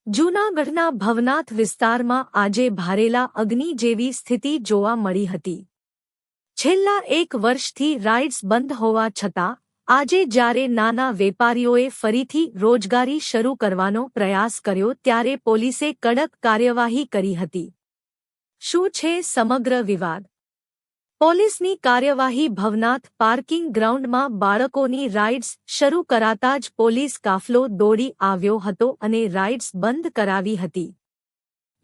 જૂનાગઢના ભવનાથ વિસ્તારમાં આજે ભારેલા અગ્નિ જેવી સ્થિતિ જોવા મળી હતી। છેલ્લા એક વર્ષથી રાઇડ્સ બંધ હોવા છતાં આજે જ્યારે નાના વેપારીઓએ ફરીથી રોજગારી શરૂ કરવાનો પ્રયાસ કર્યો ત્યારે પોલીસે કડક કાર્યવાહી કરી હતી। શું છે સમગ્ર વિવાદ? પોલીસની કાર્યવાહી ભવનાથ પાર્કિંગ ગ્રાઉન્ડમાં બાળકોની રાઇડ્સ શરૂ કરાતા જ પોલીસ કાફલો દોડી આવ્યો હતો અને રાઇડ્સ બંધ કરાવી હતી।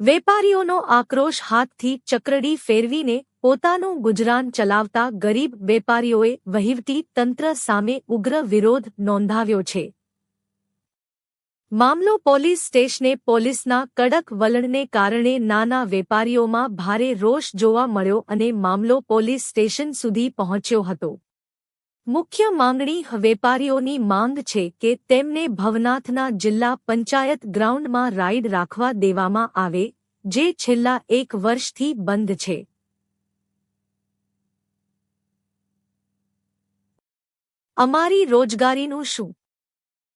વેપારીઓનો આક્રોશ હાથથી ચક્રડી ફેરવીને પોતાનું ગુજરાન ચલાવતા ગરીબ વેપારીઓએ વહીવટી તંત્ર સામે ઉગ્ર વિરોધ નોંધાવ્યો છે। મામલો પોલીસ સ્ટેશને પોલીસના કડક વલણને કારણે નાના વેપારીઓમાં ભારે રોષ જોવા મળ્યો અને મામલો પોલીસ સ્ટેશન સુધી પહોંચ્યો હતો। મુખ્ય માંગણી વેપારીઓની માંગ છે કે તેમને ભવનાથના જિલ્લા પંચાયત ગ્રાઉન્ડમાં રાઇડ રાખવા દેવામાં આવે, જે છેલ્લા એક વર્ષથી બંધ છે। અમારી રોજગારીનું શું?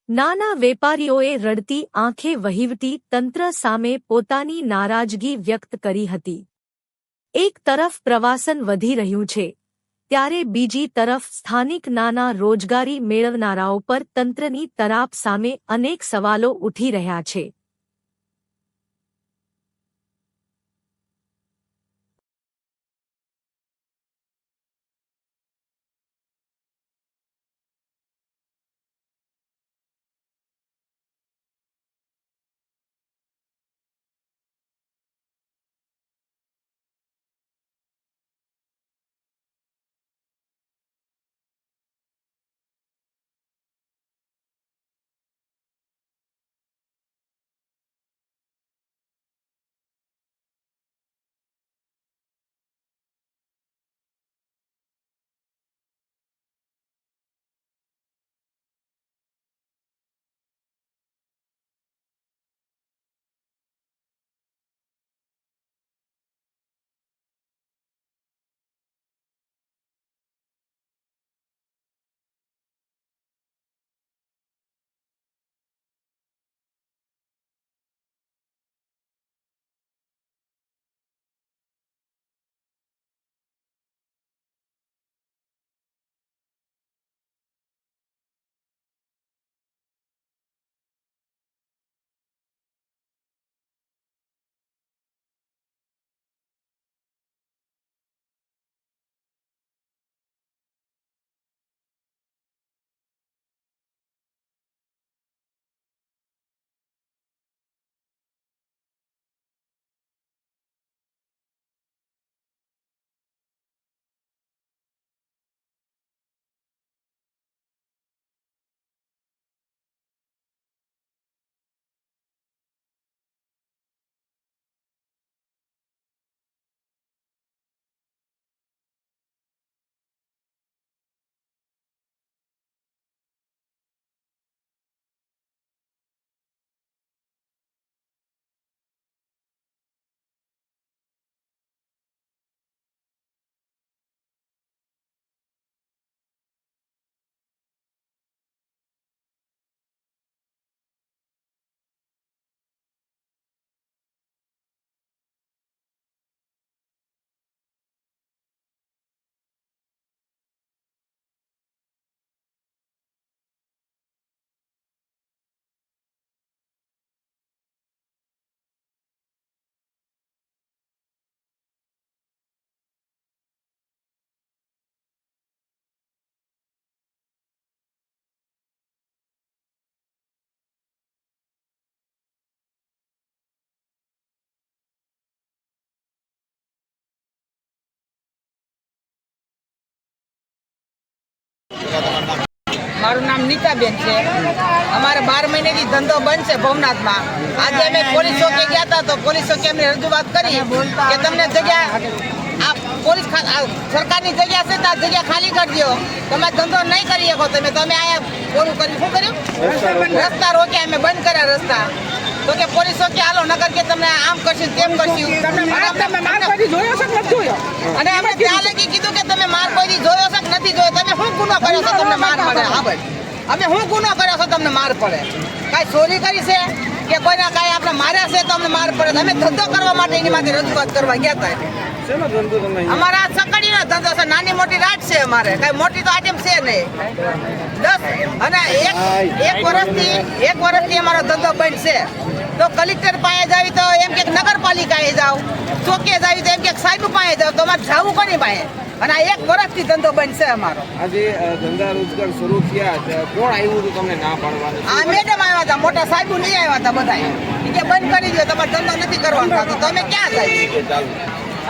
નાના વેપારીઓએ રડતી આંખે વહીવટી તંત્ર સામે પોતાની નારાજગી વ્યક્ત કરી હતી। એક તરફ પ્રવાસન વધી રહ્યું છે, ત્યારે બીજી તરફ સ્થાનિક નાના રોજગારી મેળવનારાઓ પર તંત્રની તરાપ સામે અનેક સવાલો ઉઠી રહ્યા છે। મારું નામ નીતાબેન છે। અમારે 12 મહિનેથી ધંધો બંધ છે ભવનાથમાં। આજે અમે પોલીસ ચોકે ગયા હતા તો પોલીસ ચોકે અમને રજૂઆત કરી કે તમને જગ્યા આ પોલીસ સરકારની જગ્યા છે તો આ જગ્યા ખાલી કરી દો, તમે ધંધો નહીં કરી શકો તમે અહીંયા પૂરું કર્યું। શું કર્યું? રસ્તા રોક્યા, અમે બંધ કર્યા રસ્તા। તો કે પોલીસ ચોકે હાલો, નગર કે તમને આમ કરશું તેમ કરશું। અને અમે ત્યાં લગી કીધું કે તમે માર કોઈ જોયો છે કે નથી જોયો, તમે શું ગુનો કર્યો છો તમને માર પડે? હા ભાઈ, અમે શું ગુનો કર્યો છો તમને માર પડે? કાંઈ ચોરી કરી છે કે કોઈના કાંઈ આપણે માર્યા છે તો અમને માર પડે તો અમે ધંધો કરવા માટે એની માટે રજૂઆત કરવા ગયા હતા. શેનો ધંધો તમે અહીંયા? અમારા આ સકડીનો ધંધો છે, નાની મોટી રાટ છે અમારે, કઈ મોટી તો આઈટમ છે નહીં. 10 અને એક વર્ષથી અમારો ધંધો બંધ છે. તો કલેક્ટર પાસે જાવી તો એમ કે નગરપાલિકાએ જાવ, ચોકે જાવી તો એમ કે સાહેબ પાસે જાવ, તો અમારે જાવું કોની પાસે? અને આ 1 વર્ષથી ધંધો બંધ છે અમારો. આજે ધંધા રોજગાર શરૂ થયા છે, કોણ આવ્યું હતું તમને ના પાડવાનું? આ મેડમ આવ્યા હતા, મોટા સાહેબો નહીં આવ્યા હતા બધા. ઈ કે બંધ કરી દો, તમારે ધંધો નથી કરવાનો થતો. તો અમે ક્યાં જાય?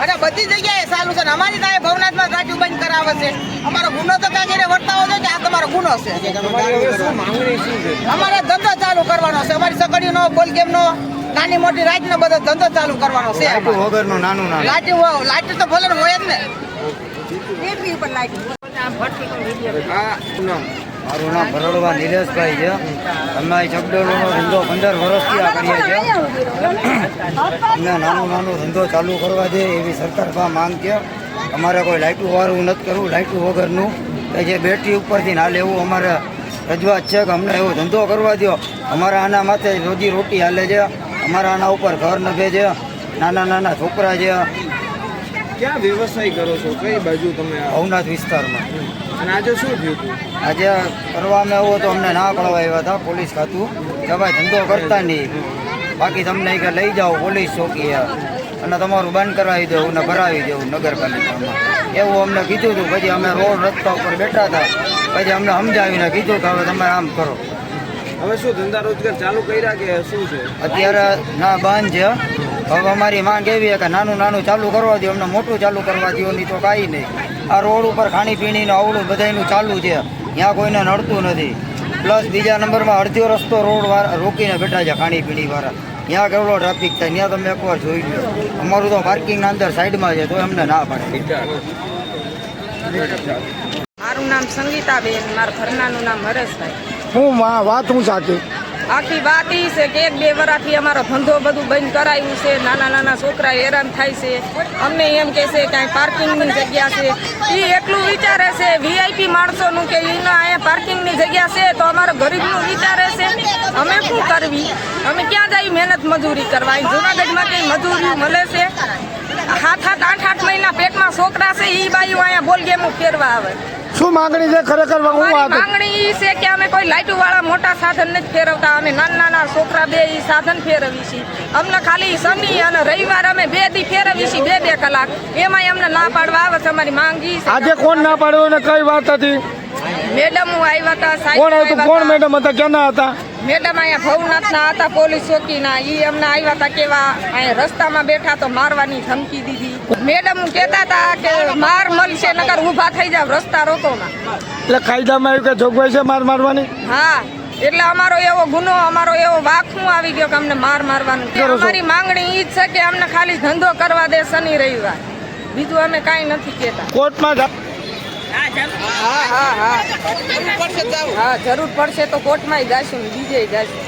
અને બધી જગ્યાએ ચાલુ છે ને અમારી ત્યાં ભવનાથમાં રાટુ બંધ કરાવે છે. અમારો ગુનો તો કાંઈ વર્તાવો છે કે આ તમારો ગુનો છે. તમારી હવે શું માંગણી શું છે? અમારે ધંધો ચાલુ કરવાનો છે. અમારી સકડીનો બોલ ગેમનો નાની મોટી રાઈટનો બધો ધંધો ચાલુ કરવાનો છે. વગરનું નાનું નાનું લાઈટ તો ભલે હોય જ ને. આ શું નામ? મારું નામ ભરડવા નિલેશભાઈ છે. અમે ચકડોળનો ધંધો 15 વર્ષથી આ કરીએ છીએ. અમને નાનું ધંધો ચાલુ કરવા દે એવી સરકાર પાસે માંગ છે. અમારે કોઈ લાઇટું વાળું નથી કરવું, લાઇટું વગરનું કે જે બેટરી ઉપરથી ના લેવું અમારે રજૂઆત છે કે અમને એવો ધંધો કરવા દો. અમારા આના માથે રોજી રોટી હાલે છે. અમારા આના ઉપર ઘર નભે છે, નાના છોકરા છે. ક્યાં વ્યવસાય કરો છો? કઈ બાજુ તમે ભવનાથ વિસ્તારમાં. અને આજે શું થયું હતું? આજે કરવામાં આવ્યો તો અમને ના પાડવા આવ્યા હતા પોલીસ ખાતું કે ભાઈ ધંધો કરતા નહીં, બાકી તમને કે લઈ જાઓ પોલીસ ચોકીએ અને તમારું બંધ કરાવી દેવું ને ભરાવી દેવું નગરપાલિકામાં, એવું અમને કીધું હતું. પછી અમે રોડ રસ્તા ઉપર બેઠા હતા, પછી અમને સમજાવીને કીધું કે હવે તમે આમ કરો. હવે શું ધંધા રોજગાર ચાલુ કર્યા કે શું છે? અત્યારે ના બંધ છે. હવે અમારી માંગ એવી છે કે નાનું ચાલુ કરવા દો, અમને મોટું ચાલુ કરવા દો, નહીં તો કાંઈ નહીં. આ રોડ ઉપર ખાણીપીણીનું આવડું બધાનું ચાલુ છે, ત્યાં કોઈને નડતું નથી. પ્લસ બીજા નંબરમાં અડધો રસ્તો રોડ રોકીને બેઠા છે ખાણીપીણી વાળા, ત્યાં કેવડો ટ્રાફિક થાય ત્યાં તમે એકવાર જોઈ લો. અમારું તો પાર્કિંગના અંદર સાઈડમાં છે તો અમને ના પાડે. મારું નામ સંગીતાબેન, મારા ઘરનાનું નામ હરેશભાઈ. હું વાત હું સાચી આખી વાત એ છે કે 1-2 વર્ષથી અમારો ધંધો બધું બંધ કરાયું છે. નાના છોકરા હેરાન થાય છે. અમને એમ કહે છે કાંઈ પાર્કિંગની જગ્યા છે, એ એટલું વિચારે છે વીઆઈપી માણસોનું કે એના અહીંયા પાર્કિંગની જગ્યા છે તો અમારો ગરીબનું વિચારે છે. અમે શું કરવી? અમે ક્યાં જઈ મહેનત મજૂરી કરવા? જુનાગઢમાં કંઈ મજૂરી મળે છે? 7-8 મહિના પેટમાં છોકરા છે, એ બાયું અહીંયા બોલ ગેમું ફેરવા આવે. શું માંગણી છે ખરેખર? હું વાત માંગણી એ છે કે અમે કોઈ લાઇટો વાળા મોટા સાધન નથી ફેરવતા. અમે નાના છોકરા 2 સાધન ફેરવી છીએ. અમને ખાલી શનિ અને રવિવાર અમે 2 દી ફેરવી છીએ 2-2 કલાક. એમાંય અમને ના પાડવા આવે છે. અમારી માંગી છે. આજે કોણ ના પાડ્યું ને કઈ વાત હતી? મેડમ આવ્યા હતા, કોણ હતું? કોણ મેડમ હતા? ક્યાંના હતા? મેડમ અહીંયા ભવનાથના હતા, પોલીસ ચોકીના. એ અમને આવ્યા હતા કેવા અહીંયા રસ્તામાં બેઠા તો મારવાની ધમકી દીધી. મેડમ કહેતા હતા કે માર મળશે નકર ઊભા થઈ જાવ, રસ્તા રોકોમાં. એટલે કાયદામાં આવ્યું કે જોગવાઈ છે મારવાની? હા, એટલે અમારો એવો ગુનો, અમારો એવો વાખું આવી ગયો કે અમને મારવાનું. અમારી માંગણી ઈ જ છે કે અમને ખાલી ધંધો કરવા દે શનિ રવિવાર, બીજું અમે કાંઈ નથી કહેતા. કોર્ટમાં હા જરૂર પડશે તો કોર્ટમાં જઈશું, બીજે જઈશું.